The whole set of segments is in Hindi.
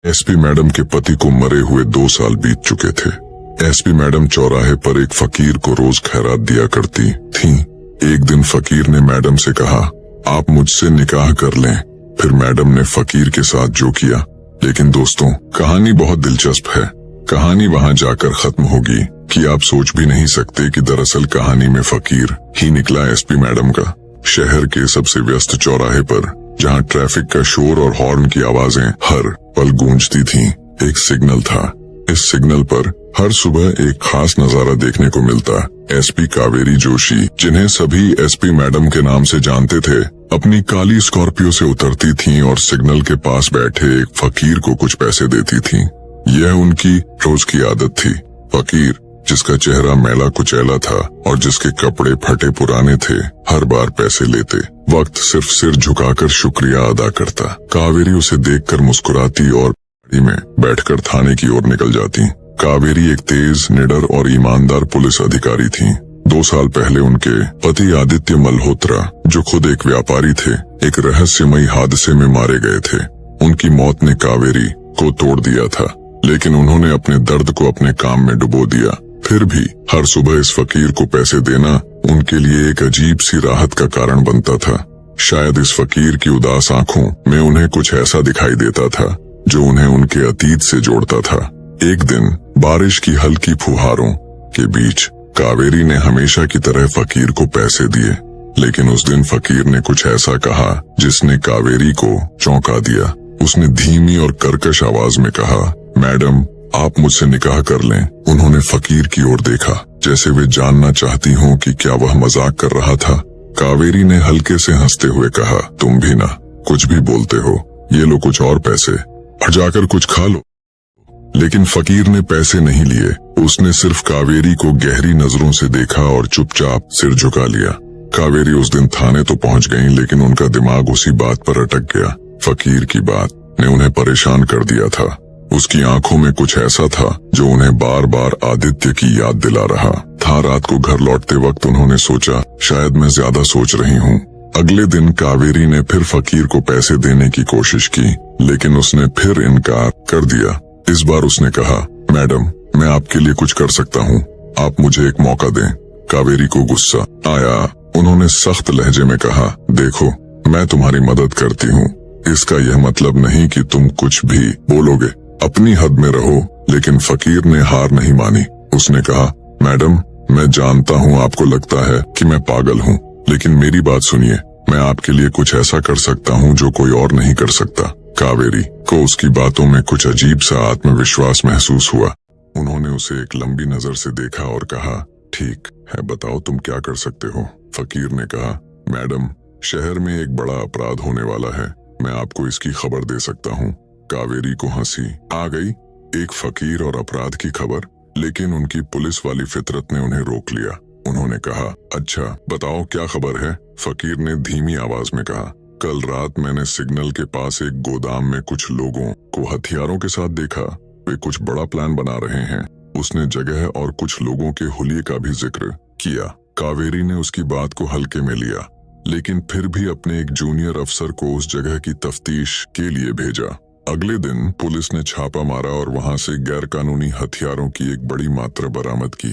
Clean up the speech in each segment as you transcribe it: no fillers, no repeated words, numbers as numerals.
एसपी मैडम के पति को मरे हुए 2 साल बीत चुके थे। एसपी मैडम चौराहे पर एक फकीर को रोज खैरात दिया करती थीं। एक दिन फकीर ने मैडम से कहा, आप मुझसे निकाह कर लें। फिर मैडम ने फकीर के साथ जो किया। लेकिन दोस्तों, कहानी बहुत दिलचस्प है। कहानी वहां जाकर खत्म होगी कि आप सोच भी नहीं सकते कि दरअसल कहानी में फकीर ही निकला एसपी मैडम का। शहर के सबसे व्यस्त चौराहे पर, जहां ट्रैफिक का शोर और हॉर्न की आवाजें हर पल गूंजती थीं, एक सिग्नल था। इस सिग्नल पर हर सुबह एक खास नजारा देखने को मिलता। एसपी कावेरी जोशी, जिन्हें सभी एसपी मैडम के नाम से जानते थे, अपनी काली स्कॉर्पियो से उतरती थीं और सिग्नल के पास बैठे एक फकीर को कुछ पैसे देती थीं। यह उनकी रोज की आदत थी। फकीर, जिसका चेहरा मैला कुचैला था और जिसके कपड़े फटे पुराने थे, हर बार पैसे लेते वक्त सिर्फ सिर झुकाकर शुक्रिया अदा करता। कावेरी उसे देखकर मुस्कुराती और गाड़ी में बैठकर थाने की ओर निकल जाती। कावेरी एक तेज, निडर और ईमानदार पुलिस अधिकारी थीं। 2 साल पहले उनके पति आदित्य मल्होत्रा, जो खुद एक व्यापारी थे, एक रहस्यमयी हादसे में मारे गए थे। उनकी मौत ने कावेरी को तोड़ दिया था, लेकिन उन्होंने अपने दर्द को अपने काम में डुबो दिया। फिर भी हर सुबह इस फकीर को पैसे देना उनके लिए एक अजीब सी राहत का कारण बनता था। शायद इस फकीर की उदास आंखों में उन्हें कुछ ऐसा दिखाई देता था जो उन्हें उनके अतीत से जोड़ता था। एक दिन बारिश की हल्की फुहारों के बीच कावेरी ने हमेशा की तरह फकीर को पैसे दिए, लेकिन उस दिन फकीर ने कुछ ऐसा कहा जिसने कावेरी को चौंका दिया। उसने धीमी और कर्कश आवाज में कहा, मैडम, आप मुझसे निकाह कर लें। उन्होंने फकीर की ओर देखा, जैसे वे जानना चाहती हों कि क्या वह मजाक कर रहा था। कावेरी ने हल्के से हंसते हुए कहा, तुम भी ना कुछ भी बोलते हो। ये लो कुछ और पैसे और जाकर कुछ खा लो। लेकिन फकीर ने पैसे नहीं लिए। उसने सिर्फ कावेरी को गहरी नजरों से देखा और चुपचाप सिर झुका लिया। कावेरी उस दिन थाने तो पहुंच गईं, लेकिन उनका दिमाग उसी बात पर अटक गया। फकीर की बात ने उन्हें परेशान कर दिया था। उसकी आंखों में कुछ ऐसा था जो उन्हें बार बार आदित्य की याद दिला रहा था। रात को घर लौटते वक्त उन्होंने सोचा, शायद मैं ज्यादा सोच रही हूँ। अगले दिन कावेरी ने फिर फकीर को पैसे देने की कोशिश की, लेकिन उसने फिर इनकार कर दिया। इस बार उसने कहा, मैडम, मैं आपके लिए कुछ कर सकता हूँ, आप मुझे एक मौका दें। कावेरी को गुस्सा आया। उन्होंने सख्त लहजे में कहा, देखो, मैं तुम्हारी मदद करती हूँ, इसका यह मतलब नहीं कि तुम कुछ भी बोलोगे। अपनी हद में रहो। लेकिन फकीर ने हार नहीं मानी। उसने कहा, मैडम, मैं जानता हूँ आपको लगता है कि मैं पागल हूँ, लेकिन मेरी बात सुनिए। मैं आपके लिए कुछ ऐसा कर सकता हूँ जो कोई और नहीं कर सकता। कावेरी को उसकी बातों में कुछ अजीब सा आत्मविश्वास महसूस हुआ। उन्होंने उसे एक लंबी नजर से देखा और कहा, ठीक है, बताओ तुम क्या कर सकते हो। फकीर ने कहा, मैडम, शहर में एक बड़ा अपराध होने वाला है, मैं आपको इसकी खबर दे सकता हूँ। कावेरी को हंसी आ गई। एक फकीर और अपराध की खबर, लेकिन उनकी पुलिस वाली फितरत ने उन्हें रोक लिया। उन्होंने कहा, अच्छा बताओ क्या खबर है। फकीर ने धीमी आवाज में कहा, कल रात मैंने सिग्नल के पास एक गोदाम में कुछ लोगों को हथियारों के साथ देखा। वे कुछ बड़ा प्लान बना रहे हैं। उसने जगह और कुछ लोगों के हुलिये का भी जिक्र किया। कावेरी ने उसकी बात को हल्के में लिया, लेकिन फिर भी अपने एक जूनियर अफसर को उस जगह की तफ्तीश के लिए भेजा। अगले दिन पुलिस ने छापा मारा और वहां से गैरकानूनी हथियारों की एक बड़ी मात्रा बरामद की।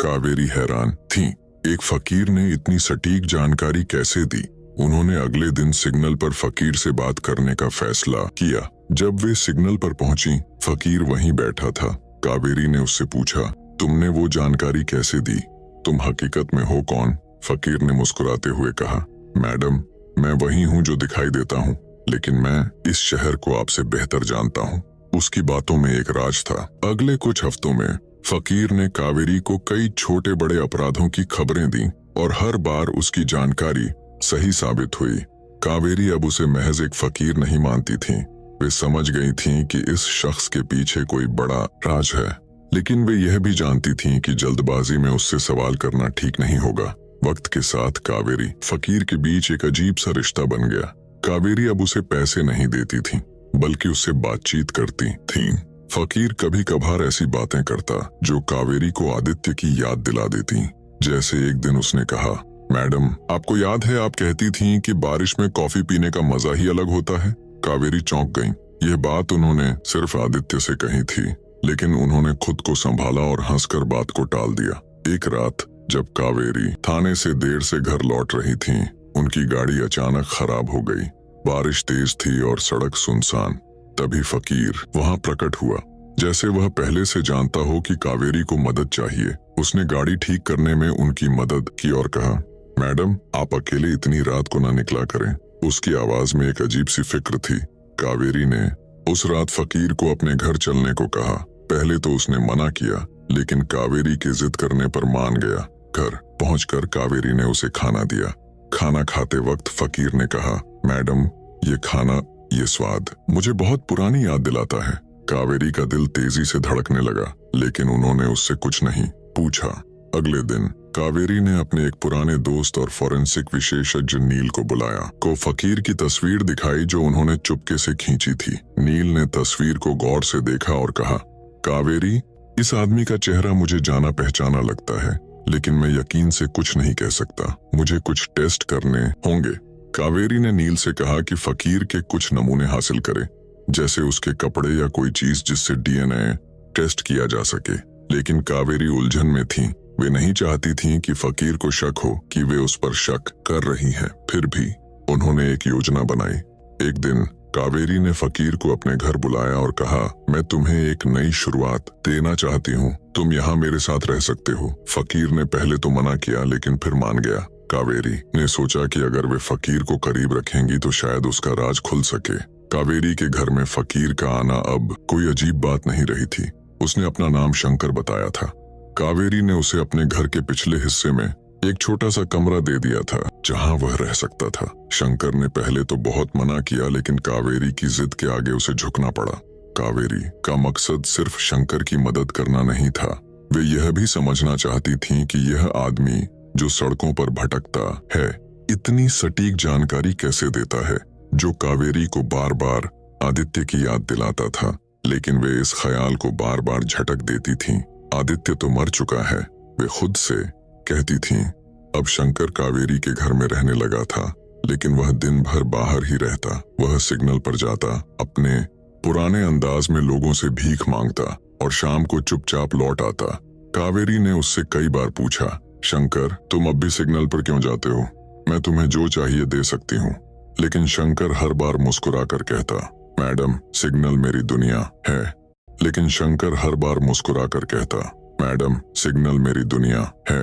कावेरी हैरान थी, एक फकीर ने इतनी सटीक जानकारी कैसे दी। उन्होंने अगले दिन सिग्नल पर फकीर से बात करने का फैसला किया। जब वे सिग्नल पर पहुंची, फकीर वहीं बैठा था। कावेरी ने उससे पूछा, तुमने वो जानकारी कैसे दी? तुम हकीकत में हो कौन? फकीर ने मुस्कुराते हुए कहा, मैडम, मैं वही हूँ जो दिखाई देता हूँ, लेकिन मैं इस शहर को आपसे बेहतर जानता हूँ। उसकी बातों में एक राज था। अगले कुछ हफ्तों में फकीर ने कावेरी को कई छोटे बड़े अपराधों की खबरें दी और हर बार उसकी जानकारी सही साबित हुई। कावेरी अब उसे महज एक फकीर नहीं मानती थी। वे समझ गई थीं कि इस शख्स के पीछे कोई बड़ा राज है, लेकिन वे यह भी जानती थीं कि जल्दबाजी में उससे सवाल करना ठीक नहीं होगा। वक्त के साथ कावेरी फकीर के बीच एक अजीब सा रिश्ता बन गया। कावेरी अब उसे पैसे नहीं देती थी, बल्कि उससे बातचीत करती थी। फकीर कभी कभार ऐसी बातें करता जो कावेरी को आदित्य की याद दिला देती। जैसे एक दिन उसने कहा, मैडम, आपको याद है आप कहती थीं कि बारिश में कॉफी पीने का मजा ही अलग होता है। कावेरी चौंक गईं। यह बात उन्होंने सिर्फ आदित्य से कही थी, लेकिन उन्होंने खुद को संभाला और हंसकर बात को टाल दिया। एक रात जब कावेरी थाने से देर से घर लौट रही थीं, उनकी गाड़ी अचानक खराब हो गई। बारिश तेज थी और सड़क सुनसान। तभी फकीर वहां प्रकट हुआ, जैसे वह पहले से जानता हो कि कावेरी को मदद चाहिए। उसने गाड़ी ठीक करने में उनकी मदद की और कहा, मैडम आप अकेले इतनी रात को ना निकला करें। उसकी आवाज में एक अजीब सी फिक्र थी। कावेरी ने उस रात फकीर को अपने घर चलने को कहा। पहले तो उसने मना किया, लेकिन कावेरी के जिद करने पर मान गया। घर पहुंचकर कावेरी ने उसे खाना दिया। खाना खाते वक्त फकीर ने कहा, मैडम ये खाना, ये स्वाद मुझे बहुत पुरानी याद दिलाता है। कावेरी का दिल तेजी से धड़कने लगा, लेकिन उन्होंने उससे कुछ नहीं पूछा। अगले दिन कावेरी ने अपने एक पुराने दोस्त और फॉरेंसिक विशेषज्ञ नील को बुलाया। को फकीर की तस्वीर दिखाई जो उन्होंने चुपके से खींची थी। नील ने तस्वीर को गौर से देखा और कहा, कावेरी इस आदमी का चेहरा मुझे जाना पहचाना लगता है, लेकिन मैं यकीन से कुछ नहीं कह सकता। मुझे कुछ टेस्ट करने होंगे। कावेरी ने नील से कहा कि फकीर के कुछ नमूने हासिल करे, जैसे उसके कपड़े या कोई चीज जिससे डीएनए टेस्ट किया जा सके। लेकिन कावेरी उलझन में थी। वे नहीं चाहती थीं कि फकीर को शक हो कि वे उस पर शक कर रही हैं। फिर भी उन्होंने एक योजना बनाई। एक दिन कावेरी ने फकीर को अपने घर बुलाया और कहा, मैं तुम्हें एक नई शुरुआत देना चाहती हूँ, तुम यहाँ मेरे साथ रह सकते हो। फकीर ने पहले तो मना किया, लेकिन फिर मान गया। कावेरी ने सोचा कि अगर वे फकीर को करीब रखेंगी तो शायद उसका राज खुल सके। कावेरी के घर में फकीर का आना अब कोई अजीब बात नहीं रही थी। उसने अपना नाम शंकर बताया था। कावेरी ने उसे अपने घर के पिछले हिस्से में एक छोटा सा कमरा दे दिया था, जहां वह रह सकता था। शंकर ने पहले तो बहुत मना किया, लेकिन कावेरी की जिद के आगे उसे झुकना पड़ा। कावेरी का मकसद सिर्फ शंकर की मदद करना नहीं था। वे यह भी समझना चाहती थीं कि यह आदमी जो सड़कों पर भटकता है, इतनी सटीक जानकारी कैसे देता है, जो कावेरी को बार बार आदित्य की याद दिलाता था। लेकिन वे इस ख्याल को बार बार झटक देती थीं। आदित्य तो मर चुका है, वे खुद से कहती थीं। अब शंकर कावेरी के घर में रहने लगा था, लेकिन वह दिन भर बाहर ही रहता। वह सिग्नल पर जाता, अपने पुराने अंदाज में लोगों से भीख मांगता और शाम को चुपचाप लौट आता। कावेरी ने उससे कई बार पूछा, शंकर तुम अब भी सिग्नल पर क्यों जाते हो? मैं तुम्हें जो चाहिए दे सकती हूँ। लेकिन शंकर हर बार मुस्कुरा कर कहता, मैडम सिग्नल मेरी दुनिया है। लेकिन शंकर हर बार मुस्कुरा कर कहता, मैडम सिग्नल मेरी दुनिया है।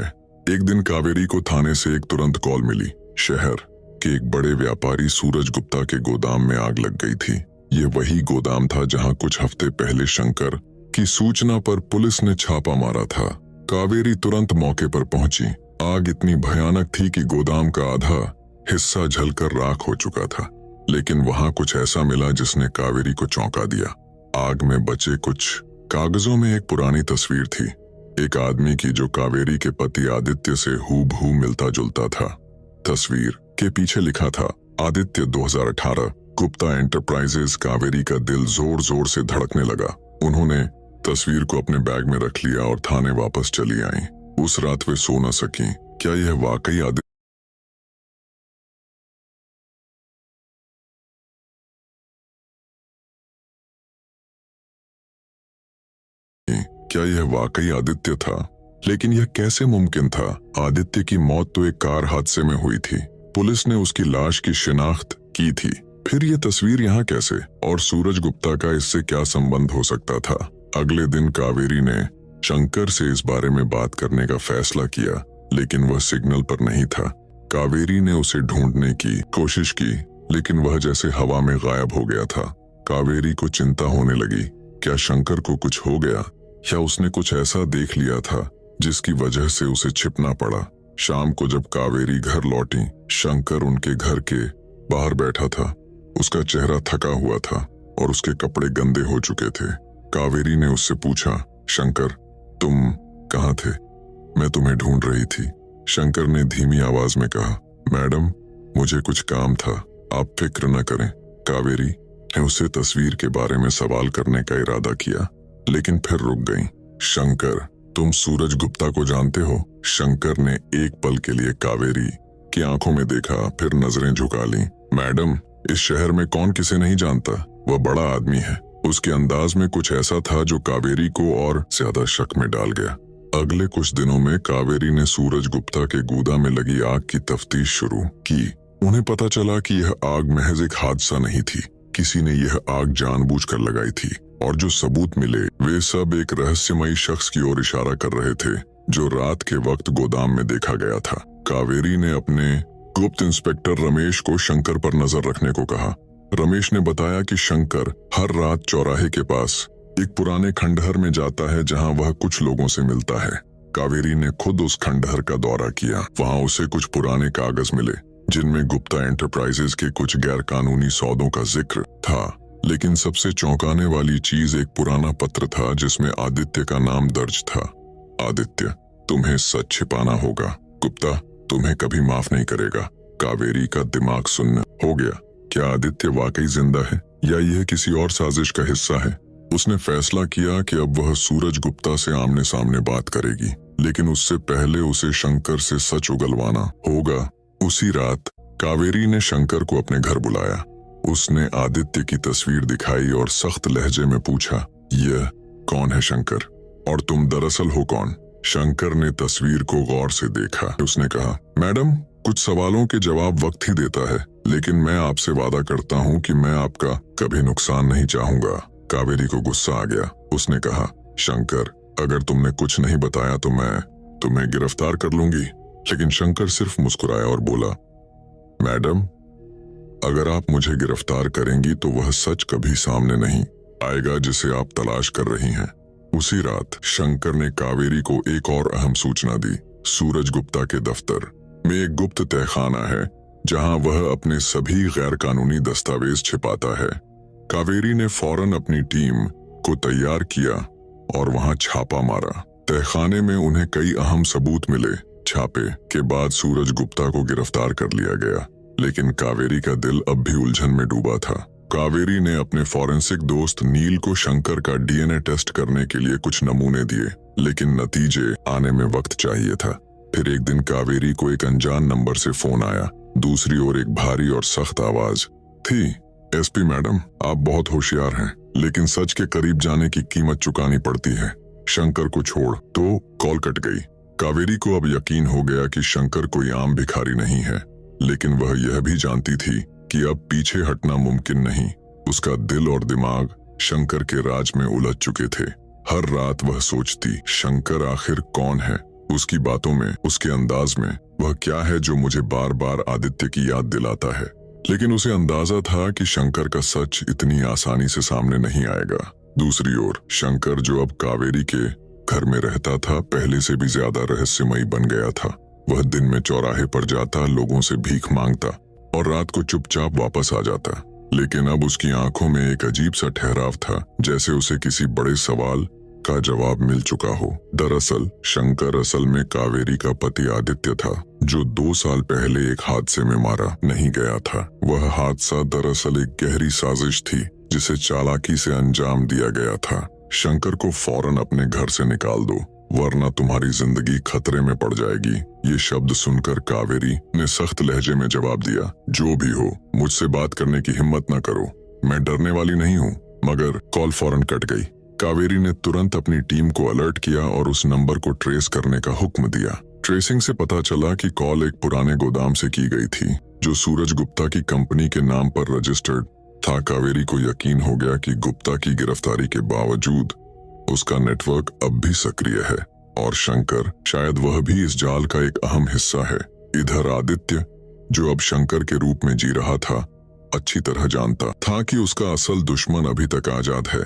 एक दिन कावेरी को थाने से एक तुरंत कॉल मिली। शहर के एक बड़े व्यापारी सूरज गुप्ता के गोदाम में आग लग गई थी। ये वही गोदाम था जहां कुछ हफ्ते पहले शंकर की सूचना पर पुलिस ने छापा मारा था। कावेरी तुरंत मौके पर पहुंची। आग इतनी भयानक थी कि गोदाम का आधा हिस्सा जलकर राख हो चुका था। लेकिन वहां कुछ ऐसा मिला जिसने कावेरी को चौंका दिया। आग में बचे कुछ कागजों में एक पुरानी तस्वीर थी, एक आदमी की जो कावेरी के पति आदित्य से हूबहू मिलता जुलता था। तस्वीर के पीछे लिखा था, आदित्य 2018 गुप्ता एंटरप्राइजेज। कावेरी का दिल जोर जोर से धड़कने लगा। उन्होंने तस्वीर को अपने बैग में रख लिया और थाने वापस चली आईं। उस रात वे सो न सकी। क्या यह वाकई आदित्य क्या यह वाकई आदित्य था? लेकिन यह कैसे मुमकिन था? आदित्य की मौत तो एक कार हादसे में हुई थी। पुलिस ने उसकी लाश की शिनाख्त की थी। फिर यह तस्वीर यहाँ कैसे? और सूरज गुप्ता का इससे क्या संबंध हो सकता था? अगले दिन कावेरी ने शंकर से इस बारे में बात करने का फैसला किया, लेकिन वह सिग्नल पर नहीं था। कावेरी ने उसे ढूंढने की कोशिश की, लेकिन वह जैसे हवा में गायब हो गया था। कावेरी को चिंता होने लगी। क्या शंकर को कुछ हो गया, या उसने कुछ ऐसा देख लिया था जिसकी वजह से उसे छिपना पड़ा? शाम को जब कावेरी घर लौटी, शंकर उनके घर के बाहर बैठा था। उसका चेहरा थका हुआ था और उसके कपड़े गंदे हो चुके थे। कावेरी ने उससे पूछा, शंकर तुम कहाँ थे? मैं तुम्हें ढूंढ रही थी। शंकर ने धीमी आवाज में कहा, मैडम मुझे कुछ काम था, आप फिक्र न करें। कावेरी ने उससे तस्वीर के बारे में सवाल करने का इरादा किया, लेकिन फिर रुक गई। शंकर तुम सूरज गुप्ता को जानते हो? शंकर ने एक पल के लिए कावेरी की आंखों में देखा, फिर नजरें झुका ली। मैडम इस शहर में कौन किसे नहीं जानता? वह बड़ा आदमी है। उसके अंदाज में कुछ ऐसा था जो कावेरी को और ज्यादा शक में डाल गया। अगले कुछ दिनों में कावेरी ने सूरज गुप्ता के गोदाम में लगी आग की तफ्तीश शुरू की। उन्हें पता चला कि यह आग महज एक हादसा नहीं थी, किसी ने यह आग जानबूझकर लगाई थी, और जो सबूत मिले वे सब एक रहस्यमयी शख्स की ओर इशारा कर रहे थे जो रात के वक्त गोदाम में देखा गया था। कावेरी ने अपने गुप्त इंस्पेक्टर रमेश को शंकर पर नजर रखने को कहा। रमेश ने बताया कि शंकर हर रात चौराहे के पास एक पुराने खंडहर में जाता है जहां वह कुछ लोगों से मिलता है। कावेरी ने खुद उस खंडहर का दौरा किया। वहां उसे कुछ पुराने कागज मिले जिनमें गुप्ता एंटरप्राइजेज के कुछ गैर कानूनी सौदों का जिक्र था, लेकिन सबसे चौंकाने वाली चीज एक पुराना पत्र था जिसमें आदित्य का नाम दर्ज था। आदित्य, तुम्हें सच छिपाना होगा, गुप्ता तुम्हें कभी माफ नहीं करेगा। कावेरी का दिमाग सुन्न हो गया। क्या आदित्य वाकई जिंदा है या यह किसी और साजिश का हिस्सा है? उसने फैसला किया कि अब वह सूरज गुप्ता से आमने सामने बात करेगी, लेकिन उससे पहले उसे शंकर से सच उगलवाना होगा। उसी रात कावेरी ने शंकर को अपने घर बुलाया। उसने आदित्य की तस्वीर दिखाई और सख्त लहजे में पूछा, यह कौन है शंकर, और तुम दरअसल हो कौन? शंकर ने तस्वीर को गौर से देखा। उसने कहा, मैडम कुछ सवालों के जवाब वक्त ही देता है, लेकिन मैं आपसे वादा करता हूँ कि मैं आपका कभी नुकसान नहीं चाहूंगा। कावेरी को गुस्सा आ गया। उसने कहा, शंकर अगर तुमने कुछ नहीं बताया तो मैं तुम्हें गिरफ्तार कर लूंगी। लेकिन शंकर सिर्फ मुस्कुराया और बोला, मैडम अगर आप मुझे गिरफ्तार करेंगी तो वह सच कभी सामने नहीं आएगा जिसे आप तलाश कर रही हैं। उसी रात शंकर ने कावेरी को एक और अहम सूचना दी। सूरज गुप्ता के दफ्तर में एक गुप्त तहखाना है जहां वह अपने सभी गैर कानूनी दस्तावेज छिपाता है। कावेरी ने फौरन अपनी टीम को तैयार किया और वहां छापा मारा। तहखाने में उन्हें कई अहम सबूत मिले। छापे के बाद सूरज गुप्ता को गिरफ्तार कर लिया गया, लेकिन कावेरी का दिल अब भी उलझन में डूबा था। कावेरी ने अपने फॉरेंसिक दोस्त नील को शंकर का डीएनए टेस्ट करने के लिए कुछ नमूने दिए, लेकिन नतीजे आने में वक्त चाहिए था। फिर एक दिन कावेरी को एक अनजान नंबर से फोन आया। दूसरी ओर एक भारी और सख्त आवाज थी, एसपी मैडम आप बहुत होशियार हैं, लेकिन सच के करीब जाने की कीमत चुकानी पड़ती है। शंकर को छोड़। तो कॉल कट गई। कावेरी को अब यकीन हो गया कि शंकर कोई आम भिखारी नहीं है, लेकिन वह यह भी जानती थी कि अब पीछे हटना मुमकिन नहीं। उसका दिल और दिमाग शंकर के राज में उलझ चुके थे। हर रात वह सोचती, शंकर आखिर कौन है? उसकी बातों में, उसके अंदाज में वह क्या है जो मुझे बार बार आदित्य की याद दिलाता है? लेकिन उसे अंदाजा था कि शंकर का सच इतनी आसानी से सामने नहीं आएगा। दूसरी ओर शंकर जो अब कावेरी के घर में रहता था, पहले से भी ज्यादा रहस्यमयी बन गया था। वह दिन में चौराहे पर जाता, लोगों से भीख मांगता और रात को चुपचाप वापस आ जाता। लेकिन अब उसकी आंखों में एक अजीब सा ठहराव था, जैसे उसे किसी बड़े सवाल का जवाब मिल चुका हो। दरअसल शंकर असल में कावेरी का पति आदित्य था, जो 2 साल पहले एक हादसे में मारा नहीं गया था। वह हादसा दरअसल एक गहरी साजिश थी जिसे चालाकी से अंजाम दिया गया था। शंकर को फौरन अपने घर से निकाल दो, वरना तुम्हारी जिंदगी खतरे में पड़ जाएगी। ये शब्द सुनकर कावेरी ने सख्त लहजे में जवाब दिया, जो भी हो मुझसे बात करने की हिम्मत न करो, मैं डरने वाली नहीं हूँ। मगर कॉल फौरन कट गई। कावेरी ने तुरंत अपनी टीम को अलर्ट किया और उस नंबर को ट्रेस करने का हुक्म दिया। ट्रेसिंग से पता चला कि कॉल एक पुराने गोदाम से की गई थी जो सूरज गुप्ता की कंपनी के नाम पर रजिस्टर्ड था। कावेरी को यकीन हो गया कि गुप्ता की गिरफ्तारी के बावजूद उसका नेटवर्क अब भी सक्रिय है और शंकर शायद वह भी इस जाल का एक अहम हिस्सा है। इधर आदित्य, जो अब शंकर के रूप में जी रहा था, अच्छी तरह जानता था कि उसका असल दुश्मन अभी तक आजाद है।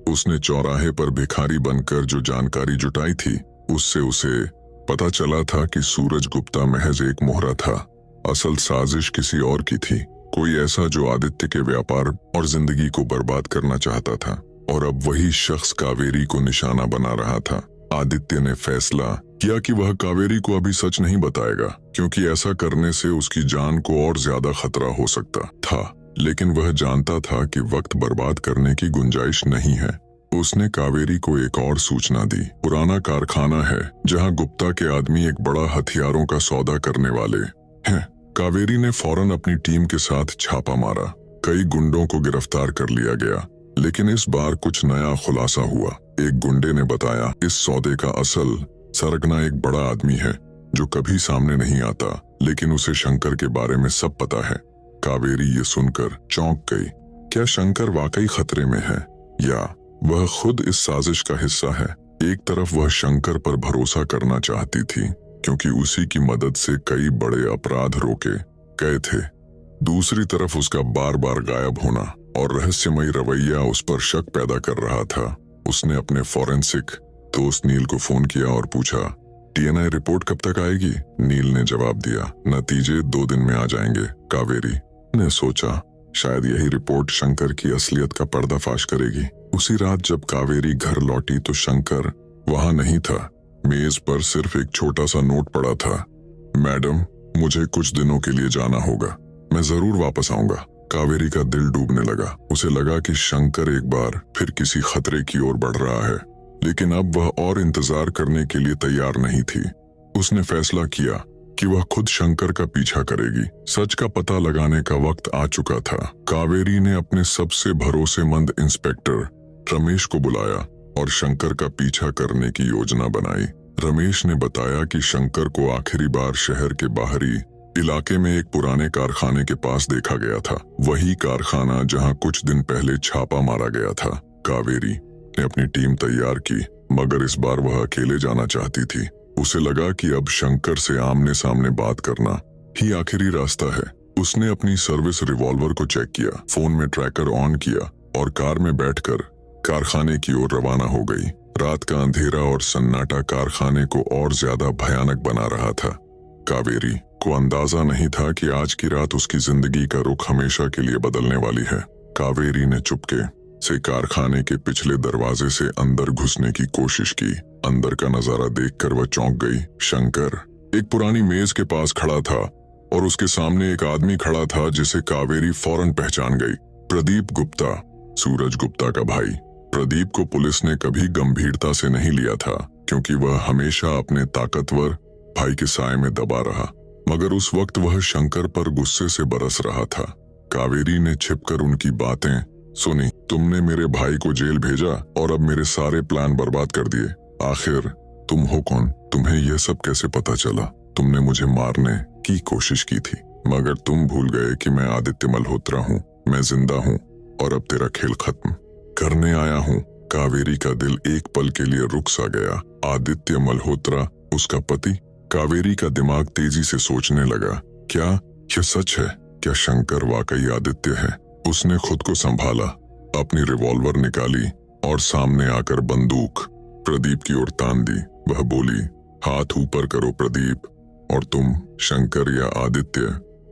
उसने चौराहे पर भिखारी बनकर जो जानकारी जुटाई थी, उससे उसे पता चला था कि सूरज गुप्ता महज एक मोहरा था। असल साजिश किसी और की थी, कोई ऐसा जो आदित्य के व्यापार और जिंदगी को बर्बाद करना चाहता था, और अब वही शख्स कावेरी को निशाना बना रहा था। आदित्य ने फैसला किया कि वह कावेरी को अभी सच नहीं बताएगा, क्योंकि ऐसा करने से उसकी जान को और ज्यादा खतरा हो सकता था। लेकिन वह जानता था कि वक्त बर्बाद करने की गुंजाइश नहीं है। उसने कावेरी को एक और सूचना दी। पुराना कारखाना है जहां गुप्ता के आदमी एक बड़ा हथियारों का सौदा करने वाले हैं। कावेरी ने फौरन अपनी टीम के साथ छापा मारा। कई गुंडों को गिरफ्तार कर लिया गया, लेकिन इस बार कुछ नया खुलासा हुआ। एक गुंडे ने बताया इस सौदे का असल सरगना एक बड़ा आदमी है जो कभी सामने नहीं आता, लेकिन उसे शंकर के बारे में सब पता है। कावेरी ये सुनकर चौंक गई। क्या शंकर वाकई खतरे में है या वह खुद इस साजिश का हिस्सा है? एक तरफ वह शंकर पर भरोसा करना चाहती थी क्योंकि उसी की मदद से कई बड़े अपराध रोके गए थे। दूसरी तरफ उसका बार बार गायब होना और रहस्यमयी रवैया उस पर शक पैदा कर रहा था। उसने अपने फॉरेंसिक दोस्त नील को फोन किया और पूछा, डीएनए रिपोर्ट कब तक आएगी? नील ने जवाब दिया, नतीजे 2 दिन में आ जाएंगे। कावेरी ने सोचा शायद यही रिपोर्ट शंकर की असलियत का पर्दाफाश करेगी। उसी रात जब कावेरी घर लौटी तो शंकर वहां नहीं था। मेज पर सिर्फ एक छोटा सा नोट पड़ा था। मैडम, मुझे कुछ दिनों के लिए जाना होगा, मैं जरूर वापस आऊंगा। कावेरी का दिल डूबने लगा। उसे लगा कि शंकर एक बार फिर किसी खतरे की ओर बढ़ रहा है, लेकिन अब वह और इंतजार करने के लिए तैयार नहीं थी। उसने फैसला किया कि वह खुद शंकर का पीछा करेगी। सच का पता लगाने का वक्त आ चुका था। कावेरी ने अपने सबसे भरोसेमंद इंस्पेक्टर रमेश को बुलाया और शंकर का पीछा करने की योजना बनाई। रमेश ने बताया कि शंकर को आखिरी बार शहर के बाहरी इलाके में एक पुराने कारखाने के पास देखा गया था, वही कारखाना जहां कुछ दिन पहले छापा मारा गया था। कावेरी ने अपनी टीम तैयार की, मगर इस बार वह अकेले जाना चाहती थी। उसे लगा कि अब शंकर से आमने सामने बात करना ही आखिरी रास्ता है। उसने अपनी सर्विस रिवॉल्वर को चेक किया, फोन में ट्रैकर ऑन किया और कार में बैठकर कारखाने की ओर रवाना हो गई। रात का अंधेरा और सन्नाटा कारखाने को और ज्यादा भयानक बना रहा था। कावेरी को अंदाजा नहीं था कि आज की रात उसकी जिंदगी का रुख हमेशा के लिए बदलने वाली है। कावेरी ने चुपके से कारखाने के पिछले दरवाजे से अंदर घुसने की कोशिश की। अंदर का नजारा देखकर वह चौंक गई। शंकर एक पुरानी मेज के पास खड़ा था और उसके सामने एक आदमी खड़ा था जिसे कावेरी फौरन पहचान गई। प्रदीप गुप्ता, सूरज गुप्ता का भाई। प्रदीप को पुलिस ने कभी गंभीरता से नहीं लिया था क्योंकि वह हमेशा अपने ताकतवर भाई के साए में दबा रहा, मगर उस वक्त वह शंकर पर गुस्से से बरस रहा था। कावेरी ने छिपकर उनकी बातें सुनी। तुमने मेरे भाई को जेल भेजा और अब मेरे सारे प्लान बर्बाद कर दिए। आखिर तुम हो कौन? तुम्हें यह सब कैसे पता चला? तुमने मुझे मारने की कोशिश की थी, मगर तुम भूल गए कि मैं आदित्य मल्होत्रा हूँ। मैं जिंदा हूँ और अब तेरा खेल खत्म करने आया हूँ। कावेरी का दिल एक पल के लिए रुक सा गया। आदित्य मल्होत्रा उसका पति? कावेरी का दिमाग तेजी से सोचने लगा, क्या यह सच है? क्या शंकर वाकई आदित्य है? उसने खुद को संभाला, अपनी रिवॉल्वर निकाली और सामने आकर बंदूक प्रदीप की ओर तान दी। वह बोली, हाथ ऊपर करो प्रदीप। और तुम शंकर या आदित्य?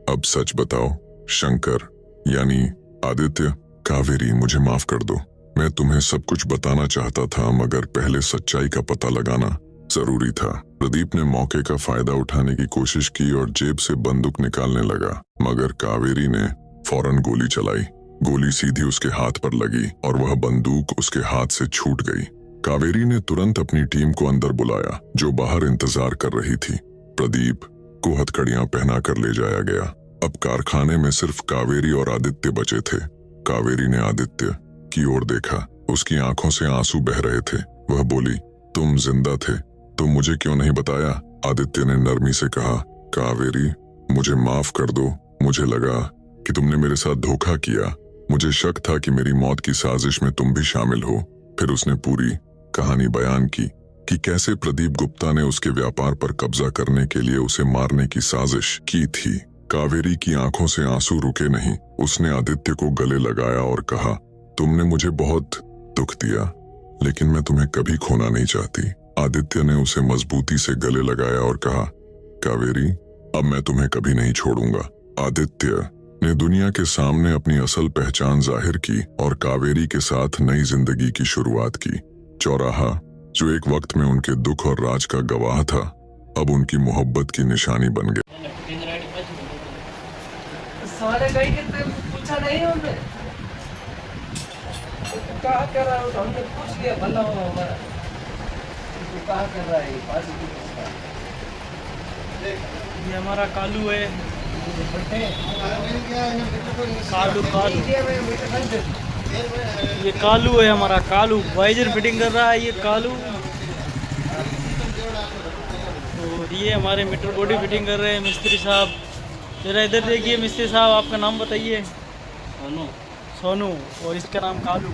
अब सच बताओ। शंकर यानी आदित्य? कावेरी, मुझे माफ कर दो। मैं तुम्हें सब कुछ बताना चाहता था, मगर पहले सच्चाई का पता लगाना जरूरी था। प्रदीप ने मौके का फायदा उठाने की कोशिश की और जेब से बंदूक निकालने लगा, मगर कावेरी ने फौरन गोली चलाई। गोली सीधी उसके हाथ पर लगी और वह बंदूक उसके हाथ से छूट गई। कावेरी ने तुरंत अपनी टीम को अंदर बुलाया जो बाहर इंतजार कर रही थी। प्रदीप को हथकड़ियां पहनाकर ले जाया गया। अब कारखाने में सिर्फ कावेरी और आदित्य बचे थे। कावेरी ने आदित्य की ओर देखा, उसकी आंखों से आंसू बह रहे थे। वह बोली, तुम जिंदा थे तो मुझे क्यों नहीं बताया? आदित्य ने नरमी से कहा, कावेरी मुझे माफ कर दो। मुझे लगा कि तुमने मेरे साथ धोखा किया। मुझे शक था कि मेरी मौत की साजिश में तुम भी शामिल हो। फिर उसने पूरी कहानी बयान की कि कैसे प्रदीप गुप्ता ने उसके व्यापार पर कब्जा करने के लिए उसे मारने की साजिश की थी। कावेरी की आंखों से आंसू रुके नहीं। उसने आदित्य को गले लगाया और कहा, तुमने मुझे बहुत दुख दिया, लेकिन मैं तुम्हें कभी खोना नहीं चाहती। आदित्य ने उसे मजबूती से गले लगाया और कहा, कावेरी अब मैं तुम्हें कभी नहीं छोड़ूंगा। आदित्य ने दुनिया के सामने अपनी असल पहचान जाहिर की और कावेरी के साथ नई जिंदगी की शुरुआत की। चौराहा जो एक वक्त में उनके दुख और राज का गवाह था, अब उनकी मोहब्बत की निशानी बन गया। पूछा नहीं हमने कहा कर रहा है, हमने पूछ लिया भला हुआ हमारा। तू कहा कर रहा है? पास ये हमारा कालू है, कालू कालू, ये कालू है हमारा कालू, वाइजर फिटिंग कर रहा है ये कालू। और ये हमारे मीटर बॉडी फिटिंग कर रहे हैं मिस्त्री साहब। जरा इधर देखिए मिस्त्री साहब, आपका नाम बताइए। सोनू। सोनू, और इसका नाम कालू।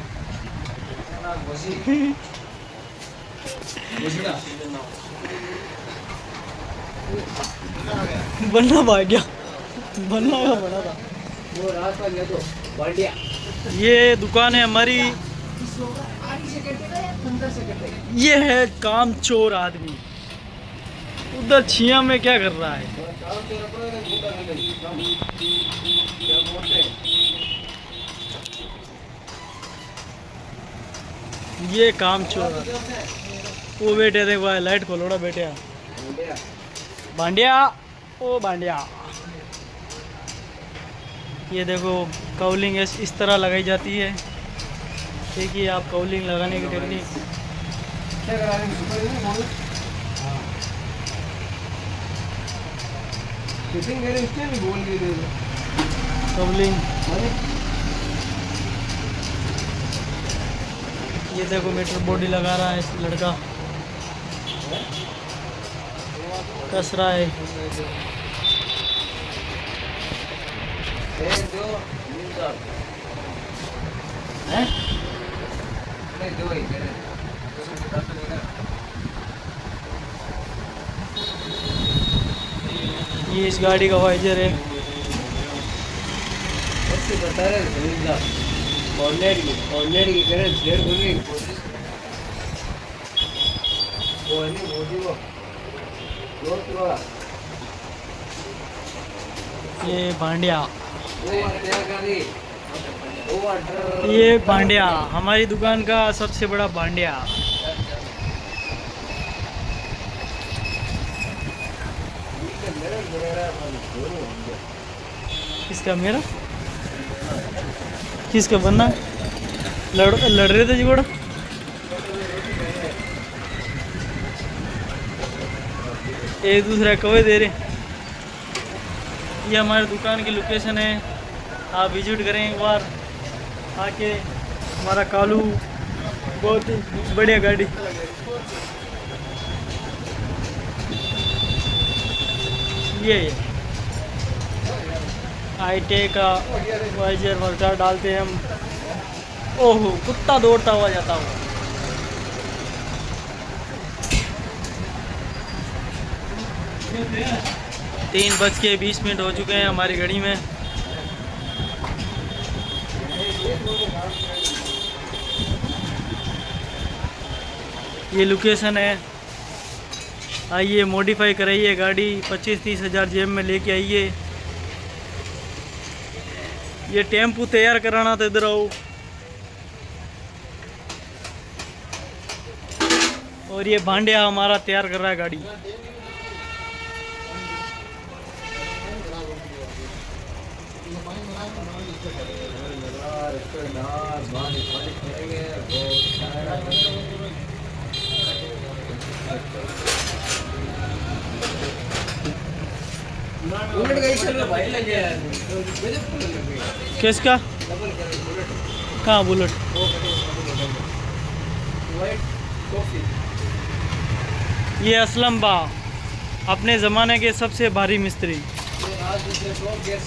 बनना भाग गया, बनना का बड़ा था। वो रात में ले दो बढ़िया। ये दुकान है हमारी। ये है काम चोर आदमी, उधर छिया में क्या कर रहा है। ये काम चोर वो बेटे देखो, लाइट खोलोड़ा बेटे बांडिया, ओ बांडिया। ये देखो काउलिंग इस तरह लगाई जाती है। देखिए आप काउलिंग लगाने की टेक्निक। काउलिंग, ये देखो मीटर बॉडी लगा रहा है लड़का, कस रहा है। ये इस गाड़ी का वाइजर है। ये भांडिया, ये भांडिया हमारी दुकान का सबसे बड़ा भांडिया। किसका, मेरा? किसका बनना? लड़ रहे थे जोड़ा। एक दूसरे कवे दे रहे। ये हमारी दुकान की लोकेशन है, आप विजिट करें एक बार आके। हमारा कालू बहुत ही बढ़िया गाड़ी। ये आई-टेक का वाइजर वर्कर डालते हैं हम। ओहो, कुत्ता दौड़ता हुआ जाता हुआ। 3:20 हो चुके हैं हमारी घड़ी में। ये लोकेशन है, आइए मॉडिफाई कराइए गाड़ी, 25-30 हज़ार जेब में लेके आइए। ये टेम्पू तैयार कराना तो इधर आओ। और ये भांडिया हमारा तैयार कर रहा है गाड़ी। किसका? कहाँ बुलेट? ये असलम बा, अपने ज़माने के सबसे भारी मिस्त्री,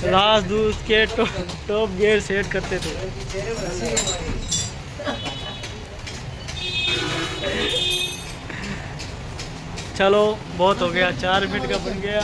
राजदूत के टॉप गियर सेट करते थे। चलो बहुत हो गया, 4 मिनट का बन गया।